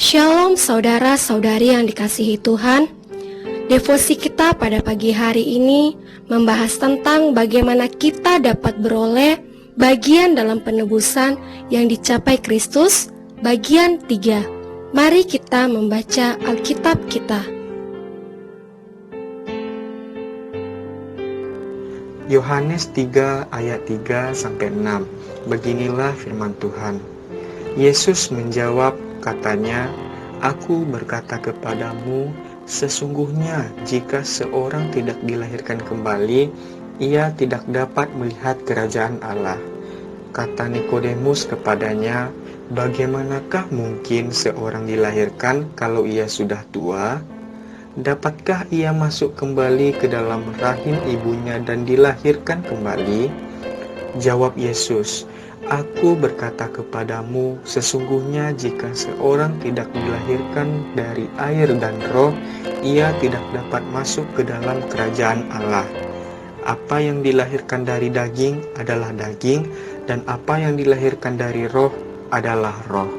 Shalom saudara-saudari yang dikasihi Tuhan. Devosi kita pada pagi hari ini membahas tentang bagaimana kita dapat beroleh bagian dalam penebusan yang dicapai Kristus, bagian 3. Mari kita membaca Alkitab kita. Yohanes 3 ayat 3-6. Beginilah firman Tuhan. Yesus menjawab, katanya, "Aku berkata kepadamu, sesungguhnya jika seorang tidak dilahirkan kembali, ia tidak dapat melihat kerajaan Allah." Kata Nikodemus kepadanya, "Bagaimanakah mungkin seorang dilahirkan kalau ia sudah tua? Dapatkah ia masuk kembali ke dalam rahim ibunya dan dilahirkan kembali?" Jawab Yesus, "Aku berkata kepadamu, sesungguhnya jika seorang tidak dilahirkan dari air dan roh, ia tidak dapat masuk ke dalam kerajaan Allah. Apa yang dilahirkan dari daging adalah daging, dan apa yang dilahirkan dari roh adalah roh."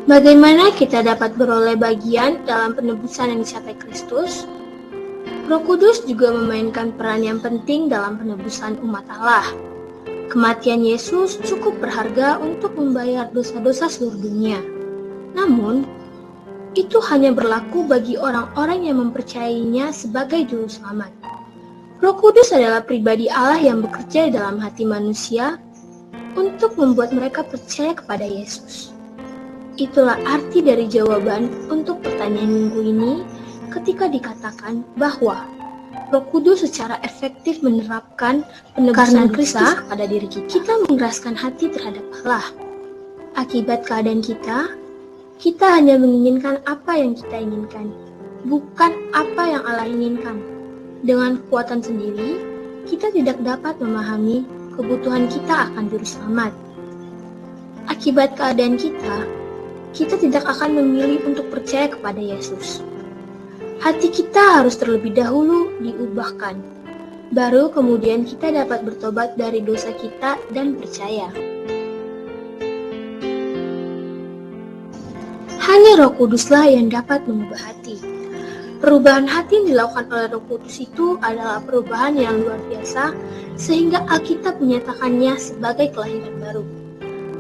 Bagaimana kita dapat beroleh bagian dalam penebusan yang dicapai Kristus? Roh Kudus juga memainkan peran yang penting dalam penebusan umat Allah. Kematian Yesus cukup berharga untuk membayar dosa-dosa seluruh dunia. Namun, itu hanya berlaku bagi orang-orang yang mempercayainya sebagai juru selamat. Roh Kudus adalah pribadi Allah yang bekerja dalam hati manusia untuk membuat mereka percaya kepada Yesus. Itulah arti dari jawaban untuk pertanyaan minggu ini ketika dikatakan bahwa Roh Kudus secara efektif menerapkan penebusan Kristus kepada diri kita. Kita mengeraskan hati terhadap Allah. Akibat keadaan kita hanya menginginkan apa yang kita inginkan, bukan apa yang Allah inginkan. Dengan kekuatan sendiri, kita tidak dapat memahami kebutuhan kita akan juru selamat. Akibat keadaan kita tidak akan memilih untuk percaya kepada Yesus. Hati kita harus terlebih dahulu diubahkan. Baru kemudian kita dapat bertobat dari dosa kita dan percaya. Hanya Roh Kuduslah yang dapat mengubah hati. Perubahan hati yang dilakukan oleh Roh Kudus itu adalah perubahan yang luar biasa, sehingga Alkitab menyatakannya sebagai kelahiran baru.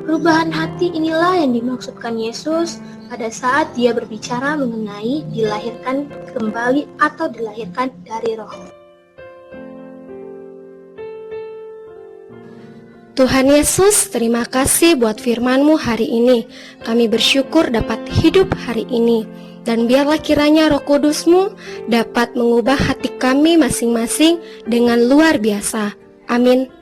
Perubahan hati inilah yang dimaksudkan Yesus pada saat dia berbicara mengenai dilahirkan kembali atau dilahirkan dari roh. Tuhan Yesus, terima kasih buat firman-Mu hari ini. Kami bersyukur dapat hidup hari ini. Dan biarlah kiranya Roh Kudus-Mu dapat mengubah hati kami masing-masing dengan luar biasa. Amin.